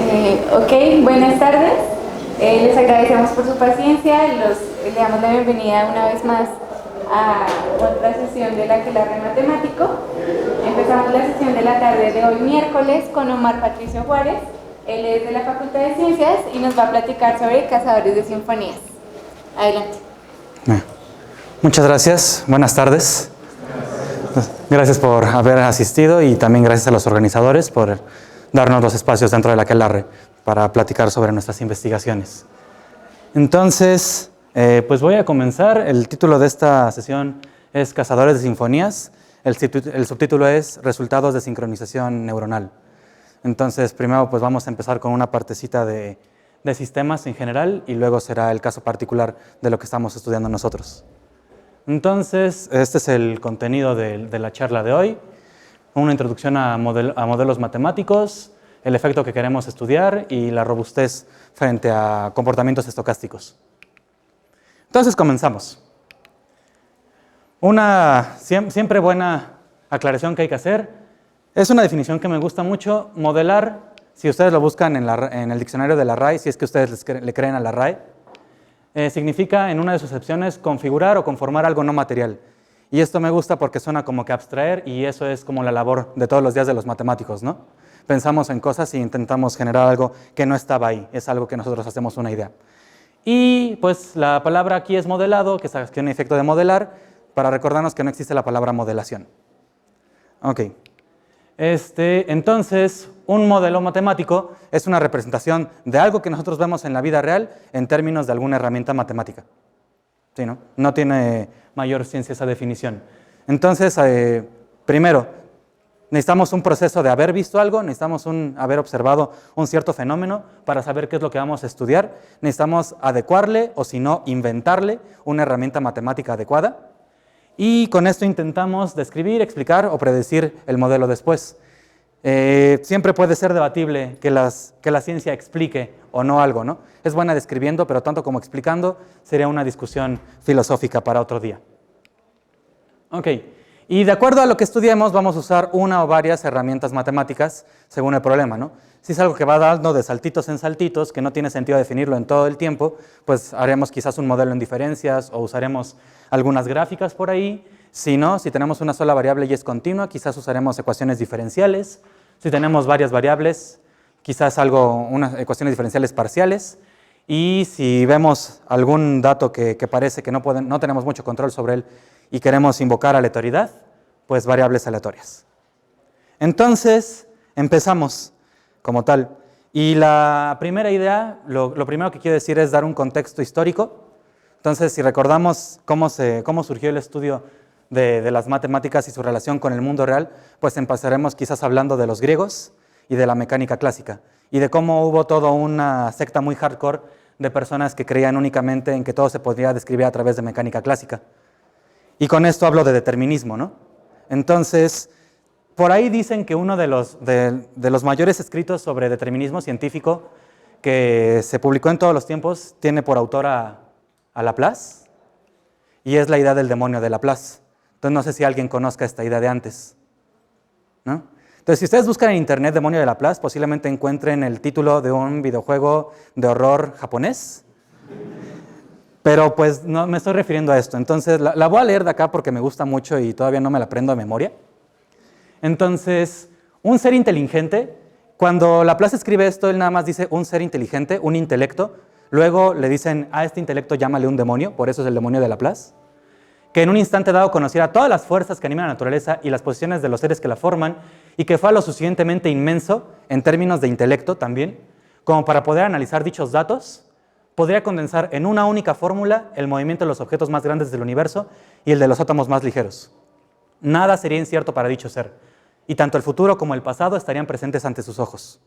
Ok, buenas tardes. Les agradecemos por su paciencia. Le damos la bienvenida una vez más a otra sesión del Aquelarre Matemático. Empezamos la sesión de la tarde de hoy miércoles con Omar Patricio Juárez. Él es de la Facultad de Ciencias y nos va a platicar sobre Cazadores de Sinfonías. Adelante. Muchas gracias. Buenas tardes. Gracias por haber asistido y también gracias a los organizadores por darnos los espacios dentro del Aquelarre para platicar sobre nuestras investigaciones. Entonces, pues voy a comenzar. El título de esta sesión es Cazadores de Sinfonías. El subtítulo es Resultados de sincronización neuronal. Entonces, primero pues vamos a empezar con una partecita de sistemas en general y luego será el caso particular de lo que estamos estudiando nosotros. Entonces, este es el contenido de la charla de hoy. Una introducción a modelos matemáticos, el efecto que queremos estudiar y la robustez frente a comportamientos estocásticos. Entonces, comenzamos. Una siempre buena aclaración que hay que hacer. Es una definición que me gusta mucho. Modelar, si ustedes lo buscan en el diccionario de la RAE, si es que ustedes le creen a la RAE, significa, en una de sus acepciones, configurar o conformar algo no material. Y esto me gusta porque suena como que abstraer, y eso es como la labor de todos los días de los matemáticos, ¿no? Pensamos en cosas y intentamos generar algo que no estaba ahí, es algo que nosotros hacemos una idea. Y pues la palabra aquí es modelado, que tiene un efecto de modelar, para recordarnos que no existe la palabra modelación. Ok. Entonces, un modelo matemático es una representación de algo que nosotros vemos en la vida real en términos de alguna herramienta matemática. ¿Sí, no? No tiene mayor ciencia esa definición. Entonces, primero, necesitamos un proceso de haber visto algo, necesitamos haber observado un cierto fenómeno para saber qué es lo que vamos a estudiar, necesitamos adecuarle o si no, inventarle una herramienta matemática adecuada. Y con esto intentamos describir, explicar o predecir el modelo después. Siempre puede ser debatible que la ciencia explique o no algo, ¿no? Es buena describiendo, pero tanto como explicando sería una discusión filosófica para otro día. Ok, y de acuerdo a lo que estudiemos vamos a usar una o varias herramientas matemáticas según el problema, ¿no? Si es algo que va dando de saltitos en saltitos, que no tiene sentido definirlo en todo el tiempo, pues haremos quizás un modelo en diferencias o usaremos algunas gráficas por ahí. Si no, si tenemos una sola variable y es continua, quizás usaremos ecuaciones diferenciales. Si tenemos varias variables, quizás unas ecuaciones diferenciales parciales. Y si vemos algún dato que parece que no tenemos mucho control sobre él y queremos invocar aleatoriedad, pues variables aleatorias. Entonces, empezamos como tal. Y la primera idea, lo primero que quiero decir es dar un contexto histórico. Entonces, si recordamos cómo surgió el estudio de las matemáticas y su relación con el mundo real, pues empezaremos quizás hablando de los griegos y de la mecánica clásica, y de cómo hubo toda una secta muy hardcore de personas que creían únicamente en que todo se podría describir a través de mecánica clásica. Y con esto hablo de determinismo, ¿no? Entonces, por ahí dicen que uno de los mayores escritos sobre determinismo científico que se publicó en todos los tiempos tiene por autor a Laplace, y es la idea del demonio de Laplace. Entonces no sé si alguien conozca esta idea de antes, ¿no? Entonces si ustedes buscan en internet demonio de Laplace, posiblemente encuentren el título de un videojuego de horror japonés, pero pues no me estoy refiriendo a esto. Entonces la voy a leer de acá porque me gusta mucho y todavía no me la aprendo de memoria. Entonces, un ser inteligente, cuando Laplace escribe esto, él nada más dice un ser inteligente, un intelecto. Luego le dicen a este intelecto llámale un demonio, por eso es el demonio de Laplace, que en un instante dado conociera todas las fuerzas que animan a la naturaleza y las posiciones de los seres que la forman, y que fue lo suficientemente inmenso, en términos de intelecto también, como para poder analizar dichos datos, podría condensar en una única fórmula el movimiento de los objetos más grandes del universo y el de los átomos más ligeros. Nada sería incierto para dicho ser, y tanto el futuro como el pasado estarían presentes ante sus ojos.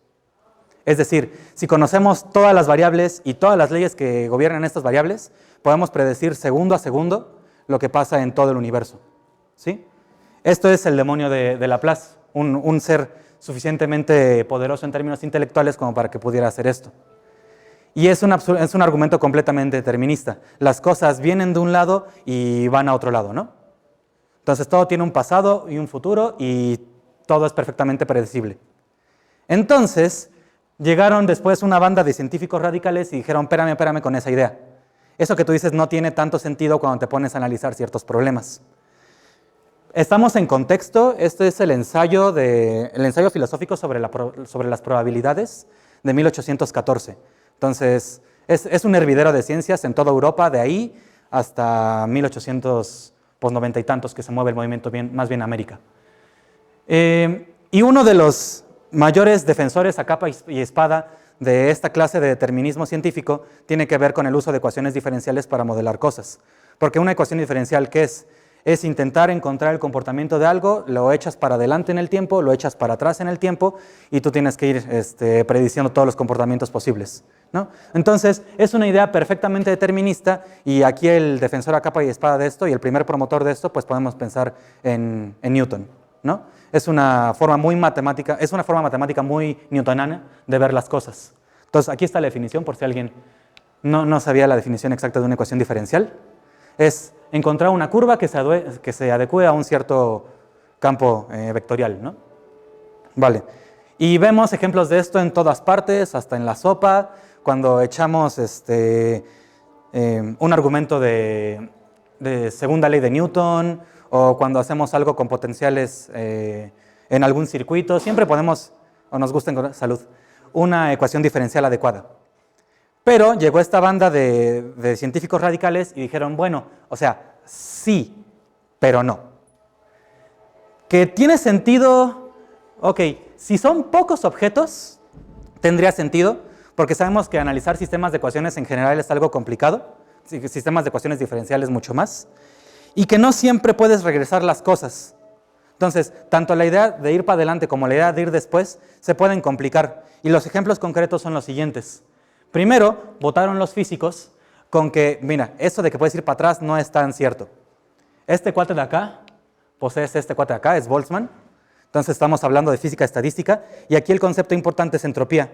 Es decir, si conocemos todas las variables y todas las leyes que gobiernan estas variables, podemos predecir segundo a segundo lo que pasa en todo el universo, ¿sí? Esto es el demonio de Laplace, un ser suficientemente poderoso en términos intelectuales como para que pudiera hacer esto. Y es un argumento completamente determinista. Las cosas vienen de un lado y van a otro lado, ¿no? Entonces todo tiene un pasado y un futuro y todo es perfectamente predecible. Entonces, Llegaron después una banda de científicos radicales y dijeron, espérame con esa idea. Eso que tú dices no tiene tanto sentido cuando te pones a analizar ciertos problemas. Estamos en contexto, este es el ensayo filosófico sobre las probabilidades de 1814. Entonces, es un hervidero de ciencias en toda Europa, de ahí hasta 1890 y tantos que se mueve el movimiento más bien América. Y uno de los mayores defensores a capa y espada de esta clase de determinismo científico tiene que ver con el uso de ecuaciones diferenciales para modelar cosas. Porque una ecuación diferencial, ¿qué es? Es intentar encontrar el comportamiento de algo, lo echas para adelante en el tiempo, lo echas para atrás en el tiempo y tú tienes que ir prediciendo todos los comportamientos posibles, ¿no? Entonces, es una idea perfectamente determinista y aquí el defensor a capa y espada de esto y el primer promotor de esto, pues podemos pensar en Newton, ¿no? Es una forma muy matemática, es una forma matemática muy newtoniana de ver las cosas. Entonces, aquí está la definición, por si alguien no sabía la definición exacta de una ecuación diferencial. Es encontrar una curva que se adecue a un cierto campo vectorial, ¿no? Vale. Y vemos ejemplos de esto en todas partes, hasta en la sopa, cuando echamos un argumento de segunda ley de Newton, o cuando hacemos algo con potenciales en algún circuito, siempre podemos, o nos gusta encontrar, una ecuación diferencial adecuada. Pero llegó esta banda de científicos radicales y dijeron, bueno, o sea, sí, pero no. ¿Que tiene sentido? Ok, si son pocos objetos, tendría sentido, porque sabemos que analizar sistemas de ecuaciones en general es algo complicado, sistemas de ecuaciones diferenciales mucho más, y que no siempre puedes regresar las cosas. Entonces, tanto la idea de ir para adelante como la idea de ir después se pueden complicar, y los ejemplos concretos son los siguientes. Primero, votaron los físicos con que, mira, eso de que puedes ir para atrás no es tan cierto. Este cuate de acá, pues es este cuate de acá, es Boltzmann. Entonces estamos hablando de física estadística y aquí el concepto importante es entropía.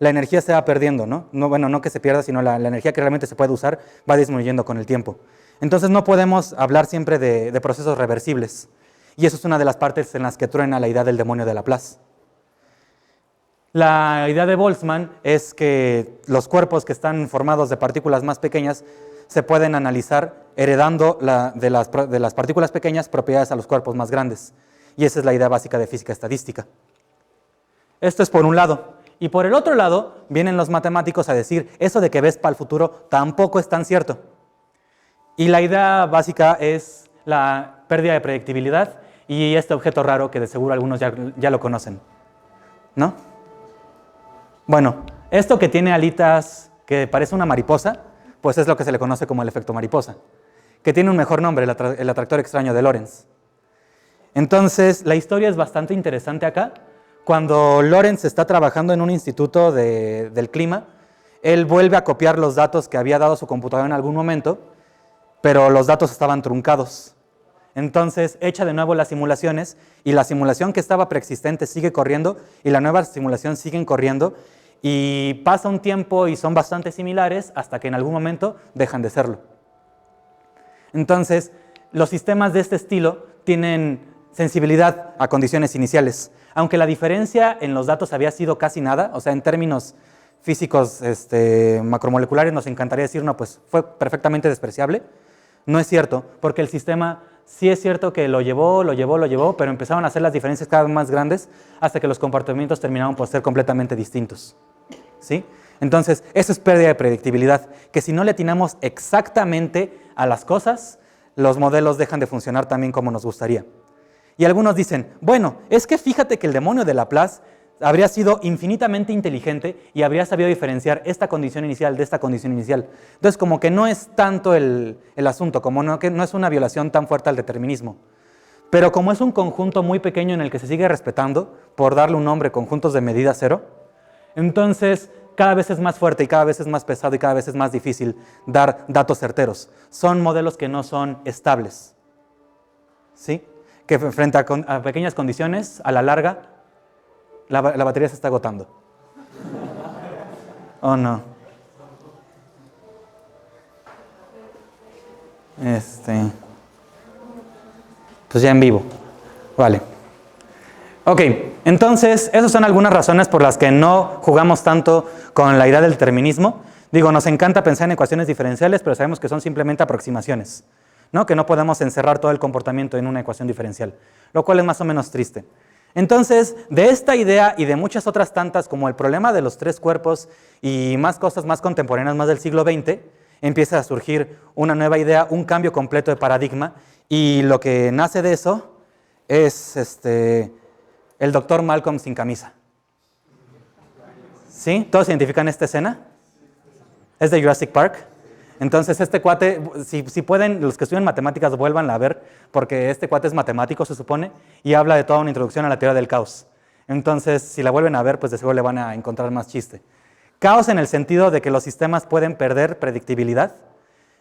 La energía se va perdiendo, ¿no? Bueno, no que se pierda, sino la energía que realmente se puede usar va disminuyendo con el tiempo. Entonces no podemos hablar siempre de procesos reversibles. Y eso es una de las partes en las que truena la idea del demonio de Laplace. La idea de Boltzmann es que los cuerpos que están formados de partículas más pequeñas se pueden analizar heredando de las partículas pequeñas propiedades a los cuerpos más grandes. Y esa es la idea básica de física estadística. Esto es por un lado. Y por el otro lado, vienen los matemáticos a decir, eso de que ves para el futuro tampoco es tan cierto. Y la idea básica es la pérdida de predictibilidad y este objeto raro que de seguro algunos ya lo conocen, ¿no? Bueno, esto que tiene alitas que parece una mariposa, pues es lo que se le conoce como el efecto mariposa, que tiene un mejor nombre, el atractor extraño de Lorentz. Entonces, la historia es bastante interesante acá. Cuando Lorentz está trabajando en un instituto del clima, él vuelve a copiar los datos que había dado su computadora en algún momento, pero los datos estaban truncados. Entonces, echa de nuevo las simulaciones y la simulación que estaba preexistente sigue corriendo y la nueva simulación sigue corriendo y pasa un tiempo y son bastante similares hasta que en algún momento dejan de serlo. Entonces, los sistemas de este estilo tienen sensibilidad a condiciones iniciales. Aunque la diferencia en los datos había sido casi nada, o sea, en términos físicos macromoleculares nos encantaría decir, no, pues fue perfectamente despreciable. No es cierto, porque el sistema sí es cierto que lo llevó, pero empezaron a hacer las diferencias cada vez más grandes hasta que los comportamientos terminaron por ser completamente distintos, ¿sí? Entonces, eso es pérdida de predictibilidad, que si no le atinamos exactamente a las cosas, los modelos dejan de funcionar también como nos gustaría. Y algunos dicen, bueno, es que fíjate que el demonio de Laplace habría sido infinitamente inteligente y habría sabido diferenciar esta condición inicial de esta condición inicial. Entonces, como que no es tanto el asunto, como que no es una violación tan fuerte al determinismo. Pero como es un conjunto muy pequeño en el que se sigue respetando, por darle un nombre, conjuntos de medida cero, entonces cada vez es más fuerte y cada vez es más pesado y cada vez es más difícil dar datos certeros. Son modelos que no son estables, ¿sí? Que frente a pequeñas condiciones, a la larga, la batería se está agotando. Oh, no. Pues ya en vivo. Vale. Ok. Entonces, esas son algunas razones por las que no jugamos tanto con la idea del determinismo. Digo, nos encanta pensar en ecuaciones diferenciales, pero sabemos que son simplemente aproximaciones, ¿no? Que no podemos encerrar todo el comportamiento en una ecuación diferencial, lo cual es más o menos triste. Entonces, de esta idea y de muchas otras tantas, como el problema de los tres cuerpos y más cosas más contemporáneas, más del siglo XX, empieza a surgir una nueva idea, un cambio completo de paradigma, y lo que nace de eso es el doctor Malcolm sin camisa. ¿Sí? ¿Todos identifican esta escena? Es de Jurassic Park. Entonces este cuate, si pueden, los que estudian matemáticas vuélvanla a ver, porque este cuate es matemático, se supone, y habla de toda una introducción a la teoría del caos. Entonces, si la vuelven a ver, pues de seguro le van a encontrar más chiste. Caos en el sentido de que los sistemas pueden perder predictibilidad,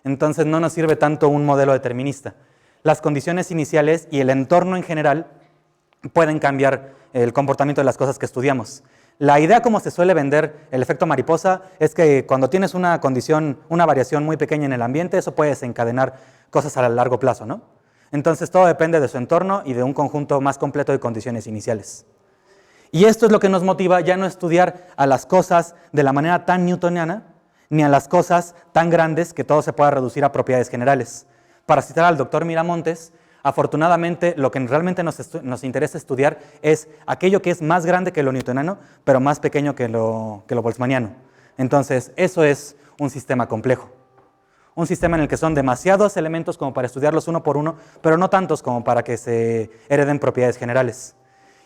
entonces no nos sirve tanto un modelo determinista. Las condiciones iniciales y el entorno en general pueden cambiar el comportamiento de las cosas que estudiamos. La idea como se suele vender el efecto mariposa es que cuando tienes una condición, una variación muy pequeña en el ambiente, eso puede desencadenar cosas a largo plazo, ¿no? Entonces todo depende de su entorno y de un conjunto más completo de condiciones iniciales. Y esto es lo que nos motiva ya no estudiar a las cosas de la manera tan newtoniana, ni a las cosas tan grandes que todo se pueda reducir a propiedades generales. Para citar al doctor Miramontes, afortunadamente, lo que realmente nos interesa estudiar es aquello que es más grande que lo newtoniano, pero más pequeño que lo boltzmanniano. Entonces, eso es un sistema complejo. Un sistema en el que son demasiados elementos como para estudiarlos uno por uno, pero no tantos como para que se hereden propiedades generales.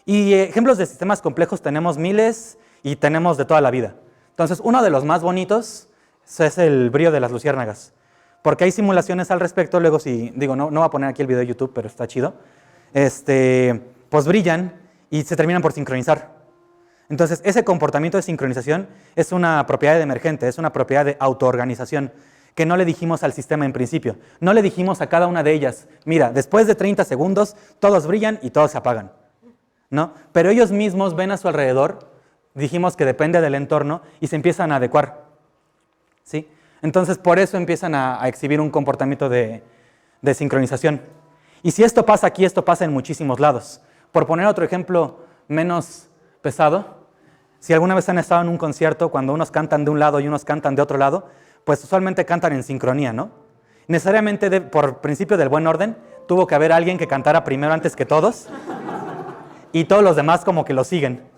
Y ejemplos de sistemas complejos tenemos miles y tenemos de toda la vida. Entonces, uno de los más bonitos es el brillo de las luciérnagas. Porque hay simulaciones al respecto, luego no voy a poner aquí el video de YouTube, pero está chido, pues brillan y se terminan por sincronizar. Entonces, ese comportamiento de sincronización es una propiedad emergente, es una propiedad de autoorganización que no le dijimos al sistema en principio. No le dijimos a cada una de ellas, mira, después de 30 segundos, todos brillan y todos se apagan, ¿no? Pero ellos mismos ven a su alrededor, dijimos que depende del entorno, y se empiezan a adecuar, ¿sí? Entonces, por eso empiezan a exhibir un comportamiento de sincronización. Y si esto pasa aquí, esto pasa en muchísimos lados. Por poner otro ejemplo menos pesado, si alguna vez han estado en un concierto, cuando unos cantan de un lado y unos cantan de otro lado, pues usualmente cantan en sincronía, ¿no? Necesariamente, por principio del buen orden, tuvo que haber alguien que cantara primero antes que todos, y todos los demás como que lo siguen.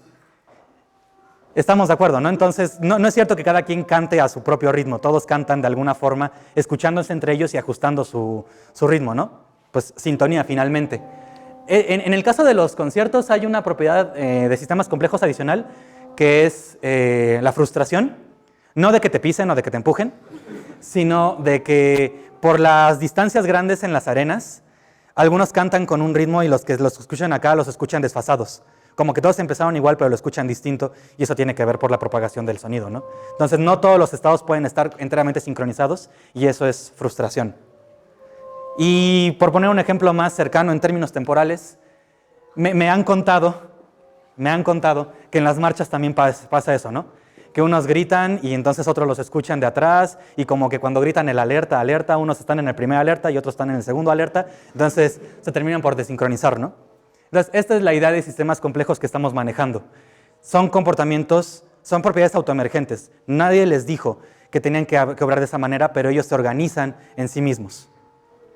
Estamos de acuerdo, ¿no? Entonces, no es cierto que cada quien cante a su propio ritmo, todos cantan de alguna forma, escuchándose entre ellos y ajustando su ritmo, ¿no? Pues sintonía, finalmente. En el caso de los conciertos hay una propiedad de sistemas complejos adicional, que es la frustración, no de que te pisen o de que te empujen, sino de que por las distancias grandes en las arenas, algunos cantan con un ritmo y los que los escuchan acá los escuchan desfasados. Como que todos empezaron igual, pero lo escuchan distinto, y eso tiene que ver por la propagación del sonido, ¿no? Entonces, no todos los estados pueden estar enteramente sincronizados, y eso es frustración. Y por poner un ejemplo más cercano en términos temporales, me han contado que en las marchas también pasa eso, ¿no? Que unos gritan y entonces otros los escuchan de atrás, y como que cuando gritan el alerta, alerta, unos están en el primer alerta y otros están en el segundo alerta, entonces se terminan por desincronizar, ¿no? Entonces, esta es la idea de sistemas complejos que estamos manejando. Son comportamientos, son propiedades autoemergentes. Nadie les dijo que tenían que obrar de esa manera, pero ellos se organizan en sí mismos.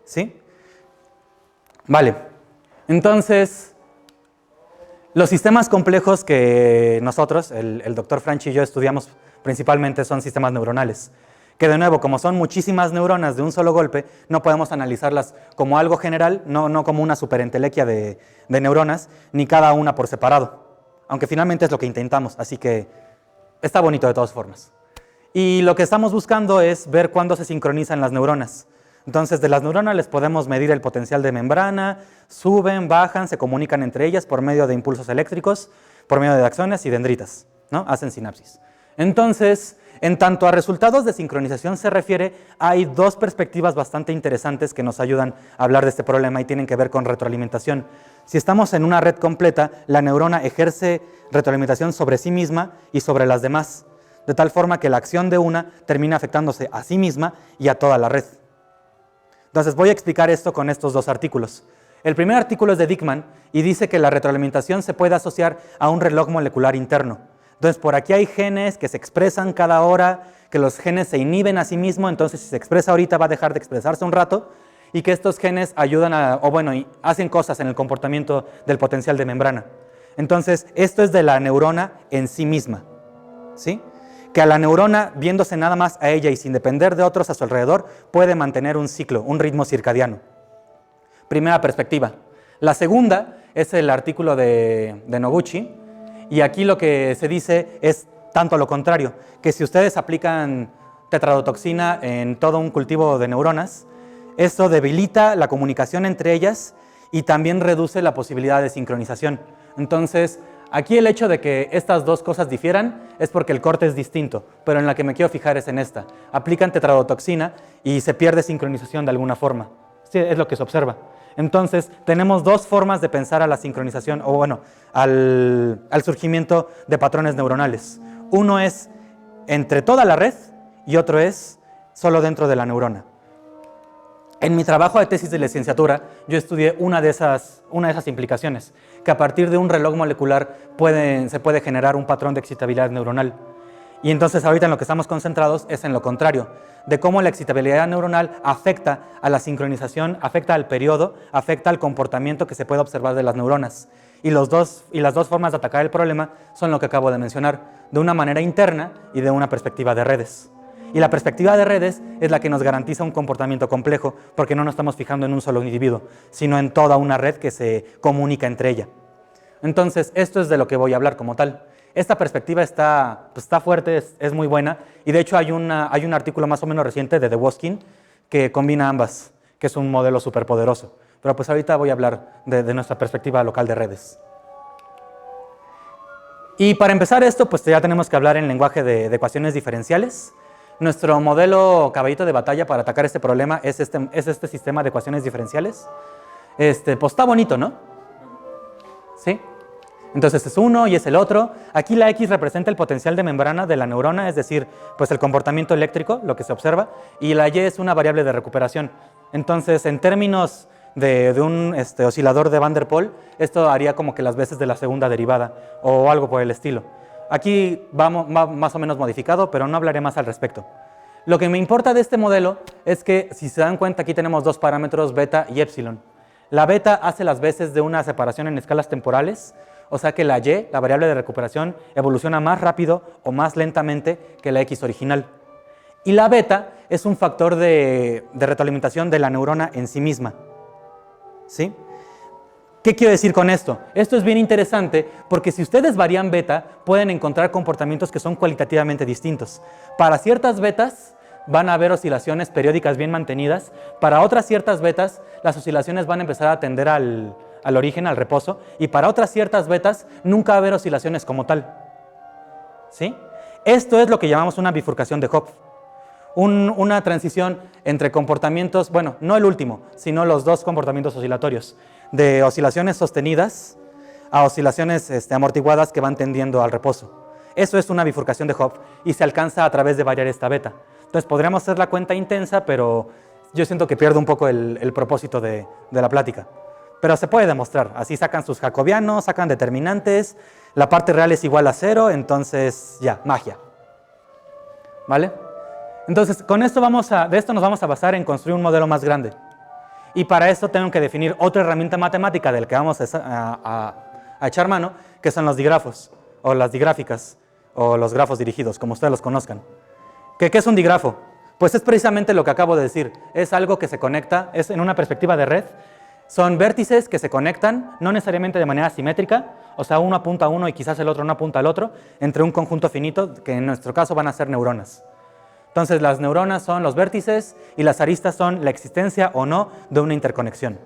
¿Sí? Vale. Entonces, los sistemas complejos que nosotros, el doctor Franchi y yo estudiamos principalmente, son sistemas neuronales. Que de nuevo, como son muchísimas neuronas de un solo golpe, no podemos analizarlas como algo general, no como una superentelequia de neuronas, ni cada una por separado. Aunque finalmente es lo que intentamos, así que está bonito de todas formas. Y lo que estamos buscando es ver cuándo se sincronizan las neuronas. Entonces, de las neuronas les podemos medir el potencial de membrana, suben, bajan, se comunican entre ellas por medio de impulsos eléctricos, por medio de axones y dendritas, ¿no? Hacen sinapsis. Entonces, en tanto a resultados de sincronización se refiere, hay dos perspectivas bastante interesantes que nos ayudan a hablar de este problema y tienen que ver con retroalimentación. Si estamos en una red completa, la neurona ejerce retroalimentación sobre sí misma y sobre las demás, de tal forma que la acción de una termina afectándose a sí misma y a toda la red. Entonces voy a explicar esto con estos dos artículos. El primer artículo es de Dickman y dice que la retroalimentación se puede asociar a un reloj molecular interno. Entonces, por aquí hay genes que se expresan cada hora, que los genes se inhiben a sí mismos, entonces si se expresa ahorita va a dejar de expresarse un rato, y que estos genes ayudan y hacen cosas en el comportamiento del potencial de membrana. Entonces, esto es de la neurona en sí misma, ¿sí? Que a la neurona, viéndose nada más a ella y sin depender de otros a su alrededor, puede mantener un ciclo, un ritmo circadiano. Primera perspectiva. La segunda es el artículo de Noguchi, y aquí lo que se dice es tanto lo contrario, que si ustedes aplican tetradotoxina en todo un cultivo de neuronas, esto debilita la comunicación entre ellas y también reduce la posibilidad de sincronización. Entonces, aquí el hecho de que estas dos cosas difieran es porque el corte es distinto, pero en la que me quiero fijar es en esta. Aplican tetradotoxina y se pierde sincronización de alguna forma. Sí, es lo que se observa. Entonces, tenemos dos formas de pensar a la sincronización, al surgimiento de patrones neuronales. Uno es entre toda la red y otro es solo dentro de la neurona. En mi trabajo de tesis de licenciatura, yo estudié una de esas implicaciones, que a partir de un reloj molecular se puede generar un patrón de excitabilidad neuronal. Y entonces ahorita en lo que estamos concentrados es en lo contrario, de cómo la excitabilidad neuronal afecta a la sincronización, afecta al periodo, afecta al comportamiento que se puede observar de las neuronas. Y las dos formas de atacar el problema son lo que acabo de mencionar, de una manera interna y de una perspectiva de redes. Y la perspectiva de redes es la que nos garantiza un comportamiento complejo, porque no nos estamos fijando en un solo individuo, sino en toda una red que se comunica entre ella. Entonces, esto es de lo que voy a hablar como tal. Esta perspectiva está fuerte, es muy buena, y de hecho hay un artículo más o menos reciente de Dewoskin que combina ambas, que es un modelo superpoderoso. Pero pues ahorita voy a hablar de nuestra perspectiva local de redes. Y para empezar esto, pues ya tenemos que hablar en lenguaje de ecuaciones diferenciales. Nuestro modelo caballito de batalla para atacar este problema es este sistema de ecuaciones diferenciales. Pues está bonito, ¿no? ¿Sí? Entonces es uno y es el otro. Aquí la X representa el potencial de membrana de la neurona, es decir, pues el comportamiento eléctrico, lo que se observa, y la Y es una variable de recuperación. Entonces, en términos de un oscilador de Van der Pol, esto haría como que las veces de la segunda derivada, o algo por el estilo. Aquí va más o menos modificado, pero no hablaré más al respecto. Lo que me importa de este modelo es que, si se dan cuenta, aquí tenemos dos parámetros, beta y epsilon. La beta hace las veces de una separación en escalas temporales, o sea que la Y, la variable de recuperación, evoluciona más rápido o más lentamente que la X original. Y la beta es un factor de retroalimentación de la neurona en sí misma. ¿Sí? ¿Qué quiero decir con esto? Esto es bien interesante porque si ustedes varían beta, pueden encontrar comportamientos que son cualitativamente distintos. Para ciertas betas van a haber oscilaciones periódicas bien mantenidas. Para otras ciertas betas, las oscilaciones van a empezar a tender al origen, al reposo. Y para otras ciertas betas, nunca va a haber oscilaciones como tal. ¿Sí? Esto es lo que llamamos una bifurcación de Hopf. Una transición entre comportamientos, bueno, no el último, sino los dos comportamientos oscilatorios, de oscilaciones sostenidas a oscilaciones amortiguadas que van tendiendo al reposo. Eso es una bifurcación de Hopf y se alcanza a través de variar esta beta. Entonces podríamos hacer la cuenta intensa, pero yo siento que pierdo un poco el propósito de la plática. Pero se puede demostrar, así sacan sus jacobianos, sacan determinantes, la parte real es igual a 0, entonces ya, magia. ¿Vale? Entonces, con esto de esto nos vamos a basar en construir un modelo más grande. Y para esto tengo que definir otra herramienta matemática del que vamos a echar mano, que son los digrafos, o las digráficas, o los grafos dirigidos, como ustedes los conozcan. ¿Qué es un digrafo? Pues es precisamente lo que acabo de decir. Es algo que se conecta, es en una perspectiva de red. Son vértices que se conectan, no necesariamente de manera simétrica, o sea, uno apunta a uno y quizás el otro no apunta al otro, entre un conjunto finito, que en nuestro caso van a ser neuronas. Entonces, las neuronas son los vértices y las aristas son la existencia o no de una interconexión.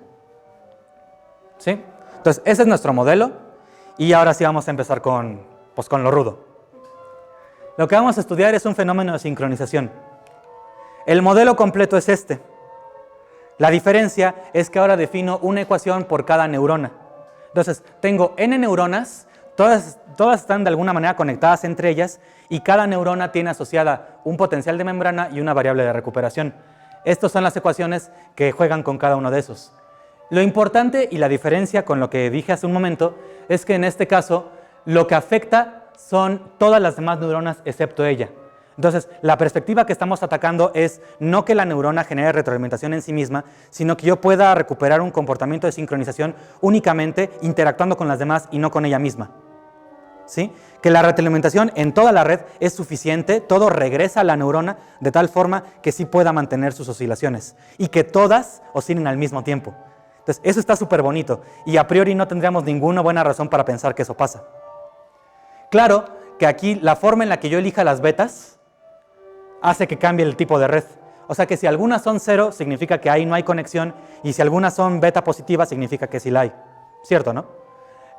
¿Sí? Entonces, ese es nuestro modelo y ahora sí vamos a empezar con lo rudo. Lo que vamos a estudiar es un fenómeno de sincronización. El modelo completo es este. La diferencia es que ahora defino una ecuación por cada neurona. Entonces, tengo n neuronas. Todas están de alguna manera conectadas entre ellas y cada neurona tiene asociada un potencial de membrana y una variable de recuperación. Estas son las ecuaciones que juegan con cada uno de esos. Lo importante y la diferencia con lo que dije hace un momento es que en este caso lo que afecta son todas las demás neuronas excepto ella. Entonces, la perspectiva que estamos atacando es no que la neurona genere retroalimentación en sí misma, sino que yo pueda recuperar un comportamiento de sincronización únicamente interactuando con las demás y no con ella misma. ¿Sí? Que la retroalimentación en toda la red es suficiente, todo regresa a la neurona de tal forma que sí pueda mantener sus oscilaciones y que todas oscilen al mismo tiempo. Entonces, eso está súper bonito y a priori no tendríamos ninguna buena razón para pensar que eso pasa. Claro que aquí la forma en la que yo elija las betas hace que cambie el tipo de red. O sea que si algunas son 0, significa que ahí no hay conexión, y si algunas son beta positivas, significa que sí la hay. ¿Cierto, no?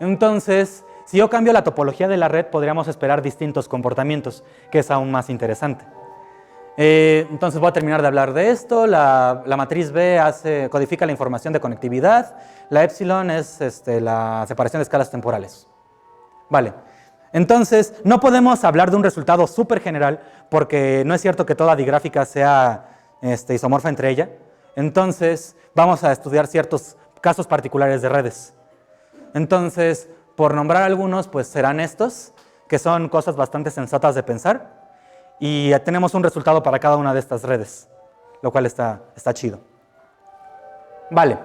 Entonces, si yo cambio la topología de la red, podríamos esperar distintos comportamientos, que es aún más interesante. Entonces voy a terminar de hablar de esto. La matriz B codifica la información de conectividad. La epsilon es la separación de escalas temporales. Vale. Entonces, no podemos hablar de un resultado súper general porque no es cierto que toda digráfica sea isomorfa entre ella. Entonces, vamos a estudiar ciertos casos particulares de redes. Entonces, por nombrar algunos, pues serán estos, que son cosas bastante sensatas de pensar. Y ya tenemos un resultado para cada una de estas redes, lo cual está chido. Vale.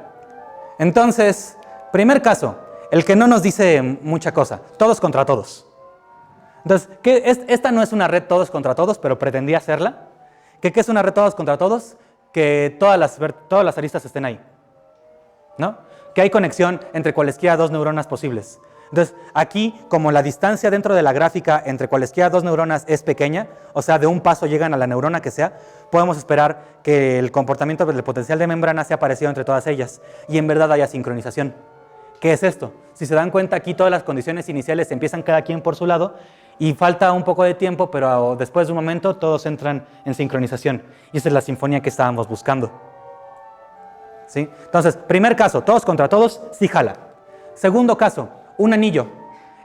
Entonces, primer caso, el que no nos dice mucha cosa, todos contra todos. Entonces, esta no es una red todos contra todos, pero pretendía serla. ¿Qué es una red todos contra todos? Que todas las aristas estén ahí, ¿no? Que hay conexión entre cualesquiera dos neuronas posibles. Entonces, aquí, como la distancia dentro de la gráfica entre cualesquiera dos neuronas es pequeña, o sea, de un paso llegan a la neurona que sea, podemos esperar que el comportamiento del potencial de membrana sea parecido entre todas ellas, y en verdad haya sincronización. ¿Qué es esto? Si se dan cuenta, aquí todas las condiciones iniciales empiezan cada quien por su lado, y falta un poco de tiempo, pero después de un momento todos entran en sincronización. Y esa es la sinfonía que estábamos buscando. ¿Sí? Entonces, primer caso, todos contra todos, sí jala. Segundo caso, un anillo.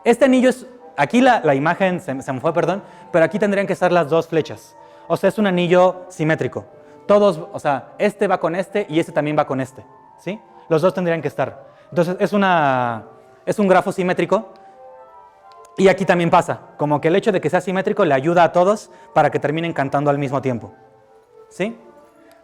Este anillo es, aquí la imagen se me fue, perdón, pero aquí tendrían que estar las dos flechas. O sea, es un anillo simétrico. Todos, o sea, este va con este y este también va con este. ¿Sí? Los dos tendrían que estar. Entonces, es un grafo simétrico. Y aquí también pasa, como que el hecho de que sea simétrico le ayuda a todos para que terminen cantando al mismo tiempo. ¿Sí?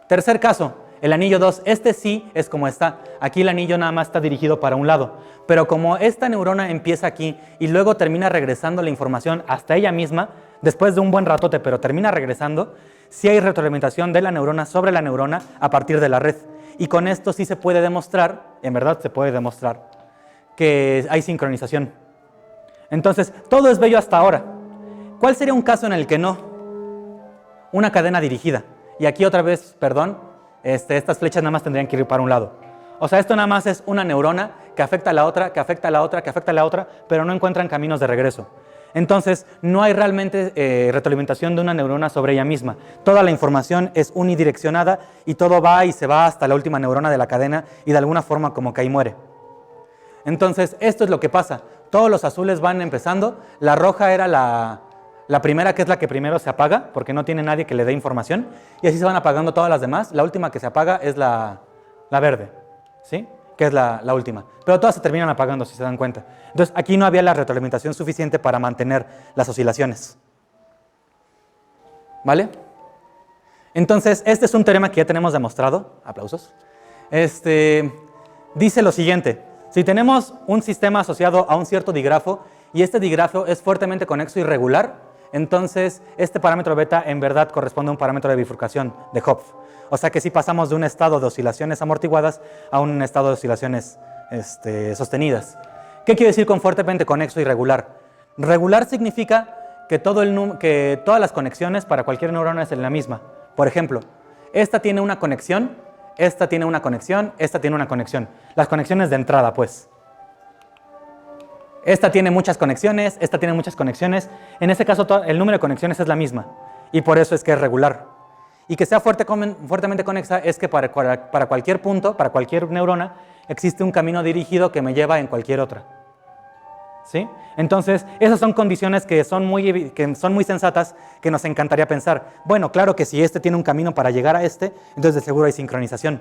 Tercer caso, el anillo 2, este sí es como está. Aquí el anillo nada más está dirigido para un lado, pero como esta neurona empieza aquí y luego termina regresando la información hasta ella misma, después de un buen ratote, pero termina regresando, sí hay retroalimentación de la neurona sobre la neurona a partir de la red. Y con esto sí se puede demostrar, en verdad se puede demostrar, que hay sincronización. Entonces, todo es bello hasta ahora. ¿Cuál sería un caso en el que no? Una cadena dirigida. Y aquí otra vez, perdón, estas flechas nada más tendrían que ir para un lado. O sea, esto nada más es una neurona que afecta a la otra, que afecta a la otra, que afecta a la otra, pero no encuentran caminos de regreso. Entonces, no hay realmente retroalimentación de una neurona sobre ella misma. Toda la información es unidireccionada y todo va y se va hasta la última neurona de la cadena y de alguna forma como que ahí muere. Entonces, esto es lo que pasa. Todos los azules van empezando. La roja era la primera, que es la que primero se apaga, porque no tiene nadie que le dé información. Y así se van apagando todas las demás. La última que se apaga es la verde, ¿sí? Que es la última. Pero todas se terminan apagando, si se dan cuenta. Entonces, aquí no había la retroalimentación suficiente para mantener las oscilaciones. ¿Vale? Entonces, este es un teorema que ya tenemos demostrado. Aplausos. Dice lo siguiente. Si tenemos un sistema asociado a un cierto digrafo y este digrafo es fuertemente conexo y regular, entonces este parámetro beta en verdad corresponde a un parámetro de bifurcación de Hopf. O sea que si pasamos de un estado de oscilaciones amortiguadas a un estado de oscilaciones sostenidas. ¿Qué quiere decir con fuertemente conexo y regular? Regular significa que todas las conexiones para cualquier neurona es la misma. Por ejemplo, esta tiene una conexión, esta tiene una conexión, esta tiene una conexión. Las conexiones de entrada, pues. Esta tiene muchas conexiones, esta tiene muchas conexiones. En este caso, el número de conexiones es la misma. Y por eso es que es regular. Y que sea fuertemente conexa es que para cualquier punto, para cualquier neurona, existe un camino dirigido que me lleva en cualquier otra. ¿Sí? Entonces, esas son condiciones que son muy sensatas, que nos encantaría pensar. Bueno, claro que si este tiene un camino para llegar a entonces de seguro hay sincronización.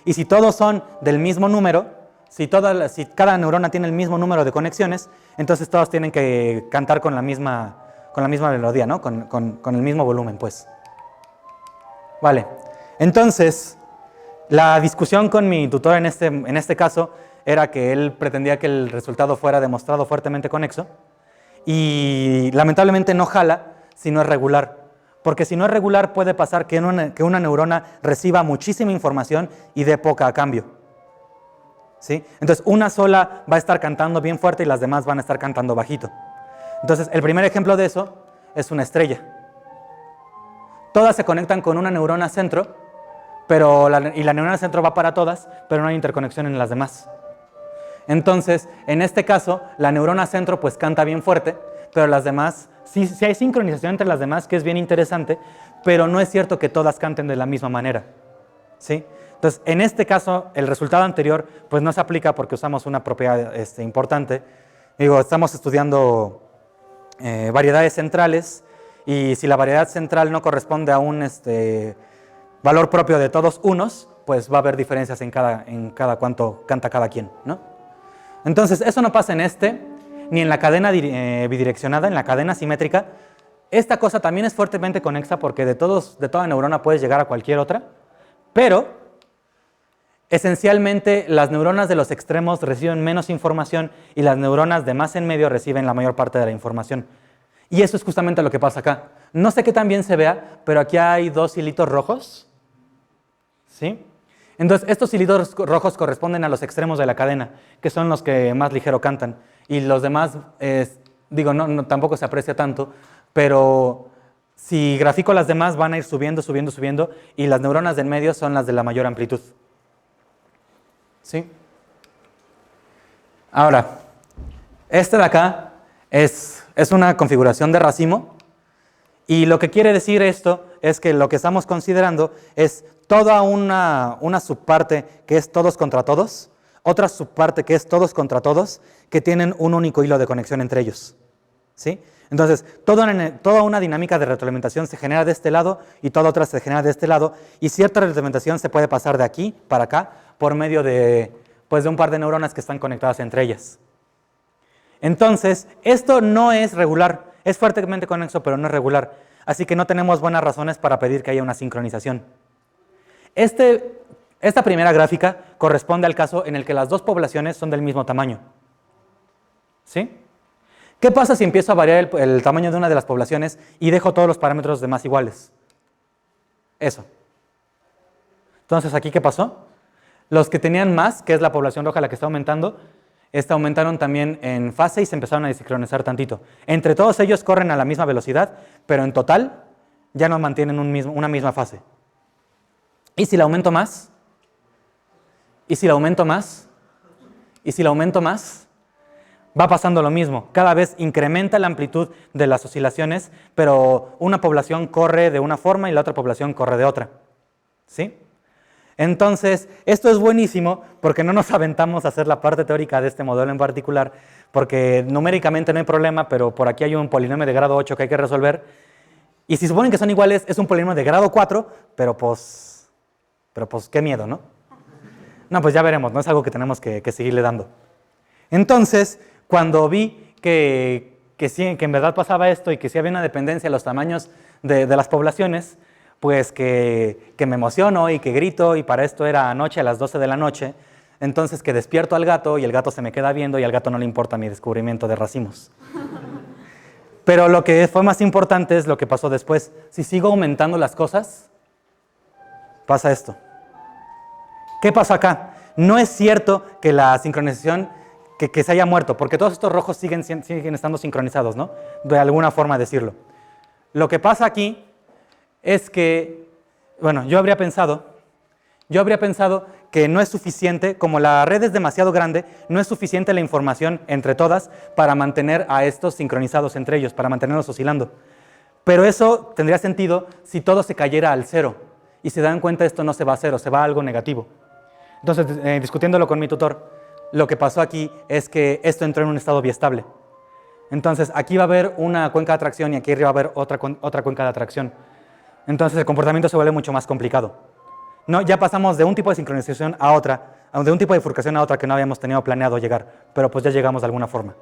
Y si todos son del mismo número, si cada neurona tiene el mismo número de conexiones, entonces todos tienen que cantar con la misma melodía, ¿no? Con el mismo volumen, pues. Vale, entonces, la discusión con mi tutor en este caso era que él pretendía que el resultado fuera demostrado fuertemente conexo y lamentablemente no jala si no es regular, porque si no es regular puede pasar que una neurona reciba muchísima información y dé poca a cambio. ¿Sí? Entonces una sola va a estar cantando bien fuerte y las demás van a estar cantando bajito. Entonces el primer ejemplo de eso es una estrella. Todas se conectan con una neurona centro, y la neurona centro va para todas, pero no hay interconexión en las demás. Entonces, en este caso, la neurona centro pues canta bien fuerte, pero las demás, sí hay sincronización entre las demás, que es bien interesante, pero no es cierto que todas canten de la misma manera. ¿Sí? Entonces, en este caso, el resultado anterior pues no se aplica porque usamos una propiedad importante. Digo, estamos estudiando variedades centrales, y si la variedad central no corresponde a un valor propio de todos unos, pues va a haber diferencias en cada cuánto canta cada quien, ¿no? Entonces, eso no pasa ni en la cadena bidireccionada, en la cadena simétrica. Esta cosa también es fuertemente conexa porque de toda neurona puedes llegar a cualquier otra, pero esencialmente las neuronas de los extremos reciben menos información y las neuronas de más en medio reciben la mayor parte de la información. Y eso es justamente lo que pasa acá. No sé qué tan bien se vea, pero aquí hay dos hilitos rojos. ¿Sí? Entonces, estos hilitos rojos corresponden a los extremos de la cadena, que son los que más ligero cantan. Y los demás, tampoco se aprecia tanto, pero si grafico las demás van a ir subiendo, subiendo, subiendo, y las neuronas del medio son las de la mayor amplitud. ¿Sí? Ahora, este de acá es una configuración de racimo, y lo que quiere decir esto es que lo que estamos considerando es toda una subparte que es todos contra todos, otra subparte que es todos contra todos, que tienen un único hilo de conexión entre ellos. ¿Sí? Entonces, toda una dinámica de retroalimentación se genera de este lado y toda otra se genera de este lado, y cierta retroalimentación se puede pasar de aquí para acá por medio de un par de neuronas que están conectadas entre ellas. Entonces, esto no es regular, es fuertemente conexo, pero no es regular, así que no tenemos buenas razones para pedir que haya una sincronización. Esta primera gráfica corresponde al caso en el que las dos poblaciones son del mismo tamaño. ¿Sí? ¿Qué pasa si empiezo a variar el tamaño de una de las poblaciones y dejo todos los parámetros demás iguales? Eso. Entonces, ¿aquí qué pasó? Los que tenían más, que es la población roja la que está aumentando, aumentaron también en fase y se empezaron a desincronizar tantito. Entre todos ellos corren a la misma velocidad, pero en total ya no mantienen una misma fase. ¿Y si la aumento más? ¿Y si la aumento más? ¿Y si la aumento más? Va pasando lo mismo. Cada vez incrementa la amplitud de las oscilaciones, pero una población corre de una forma y la otra población corre de otra. ¿Sí? Entonces, esto es buenísimo porque no nos aventamos a hacer la parte teórica de este modelo en particular, porque numéricamente no hay problema, pero por aquí hay un polinomio de grado 8 que hay que resolver, y si suponen que son iguales, es un polinomio de grado 4, pero pues qué miedo, ¿no? No, pues ya veremos, no es algo que tenemos que seguirle dando. Entonces, cuando vi que en verdad pasaba esto y que sí había una dependencia en los tamaños de las poblaciones, pues que me emociono y que grito, y para esto era anoche a las 12 de la noche, entonces que despierto al gato y el gato se me queda viendo y al gato no le importa mi descubrimiento de racimos. Pero lo que fue más importante es lo que pasó después. Si sigo aumentando las cosas, pasa esto. ¿Qué pasa acá? No es cierto que la sincronización que se haya muerto, porque todos estos rojos siguen estando sincronizados, ¿no? De alguna forma decirlo. Lo que pasa aquí es que, bueno, yo habría pensado que no es suficiente, como la red es demasiado grande, no es suficiente la información entre todas para mantener a estos sincronizados entre ellos, para mantenerlos oscilando. Pero eso tendría sentido si todo se cayera al cero, y si dan cuenta esto no se va a cero, se va a algo negativo. Entonces, discutiéndolo con mi tutor, lo que pasó aquí es que esto entró en un estado biestable. Entonces, aquí va a haber una cuenca de atracción y aquí arriba va a haber otra cuenca de atracción. Entonces, el comportamiento se vuelve mucho más complicado. No, ya pasamos de un tipo de sincronización a otra, de un tipo de bifurcación a otra que no habíamos tenido planeado llegar, pero pues ya llegamos de alguna forma.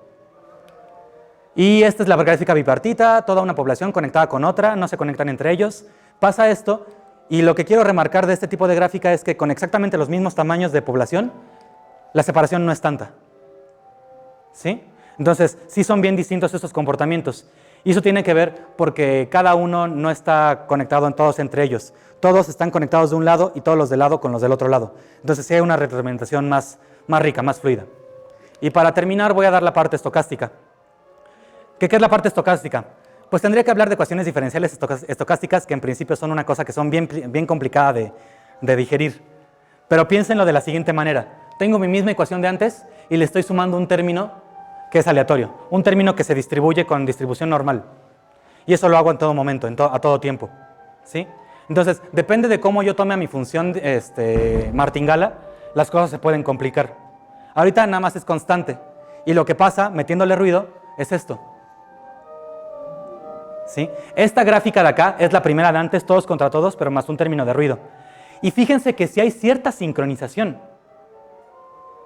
Y esta es la gráfica bipartita, toda una población conectada con otra, no se conectan entre ellos. Pasa esto, y lo que quiero remarcar de este tipo de gráfica es que con exactamente los mismos tamaños de población, la separación no es tanta. ¿Sí? Entonces, sí son bien distintos estos comportamientos. Y eso tiene que ver porque cada uno no está conectado en todos entre ellos. Todos están conectados de un lado y todos los del lado con los del otro lado. Entonces, sí hay una retroalimentación más rica, más fluida. Y para terminar, voy a dar la parte estocástica. ¿Qué es la parte estocástica? Pues tendría que hablar de ecuaciones diferenciales estocásticas, que en principio son una cosa que son bien complicada de digerir. Pero piénsenlo de la siguiente manera. Tengo mi misma ecuación de antes y le estoy sumando un término que es aleatorio, un término que se distribuye con distribución normal. Y eso lo hago en todo momento, a todo tiempo. ¿Sí? Entonces, depende de cómo yo tome a mi función martingala, las cosas se pueden complicar. Ahorita nada más es constante. Y lo que pasa, metiéndole ruido, es esto. ¿Sí? Esta gráfica de acá es la primera de antes, todos contra todos, pero más un término de ruido. Y fíjense que si hay cierta sincronización.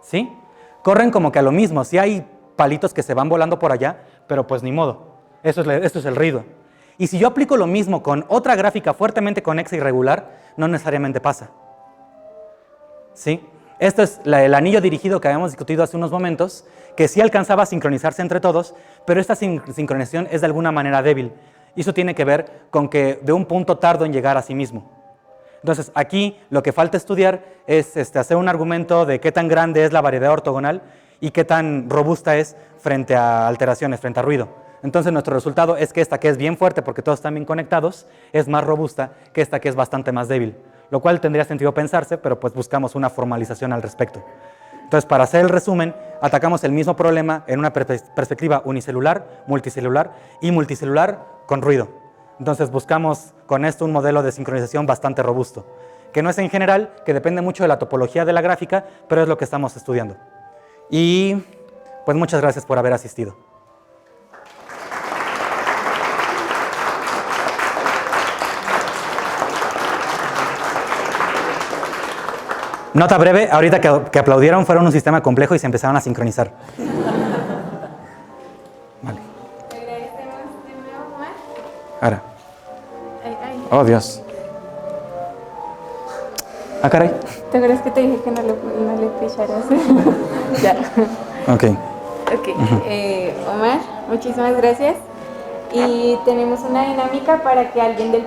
¿Sí? Corren como que a lo mismo, si hay palitos que se van volando por allá, pero pues ni modo, esto es el ruido. Y si yo aplico lo mismo con otra gráfica fuertemente conexa y regular, no necesariamente pasa. ¿Sí? Esto es el anillo dirigido que habíamos discutido hace unos momentos, que sí alcanzaba a sincronizarse entre todos, pero esta sincronización es de alguna manera débil. Y eso tiene que ver con que de un punto tardo en llegar a sí mismo. Entonces, aquí lo que falta estudiar es hacer un argumento de qué tan grande es la variedad ortogonal y qué tan robusta es frente a alteraciones, frente a ruido. Entonces, nuestro resultado es que esta que es bien fuerte porque todos están bien conectados, es más robusta que esta que es bastante más débil. Lo cual tendría sentido pensarse, pero pues buscamos una formalización al respecto. Entonces, para hacer el resumen, atacamos el mismo problema en una perspectiva unicelular, multicelular y multicelular con ruido. Entonces, buscamos con esto un modelo de sincronización bastante robusto, que no es en general, que depende mucho de la topología de la gráfica, pero es lo que estamos estudiando. Y pues muchas gracias por haber asistido. Nota breve, ahorita que aplaudieron fueron un sistema complejo y se empezaron a sincronizar. Vale. Te agradecemos de nuevo, Omar. Ahora. Ay. Oh, Dios. Ah, caray. ¿Te acuerdas que te dije que no le picharas? Ya. Ok. Ok. Omar, muchísimas gracias. Y tenemos una dinámica para que alguien del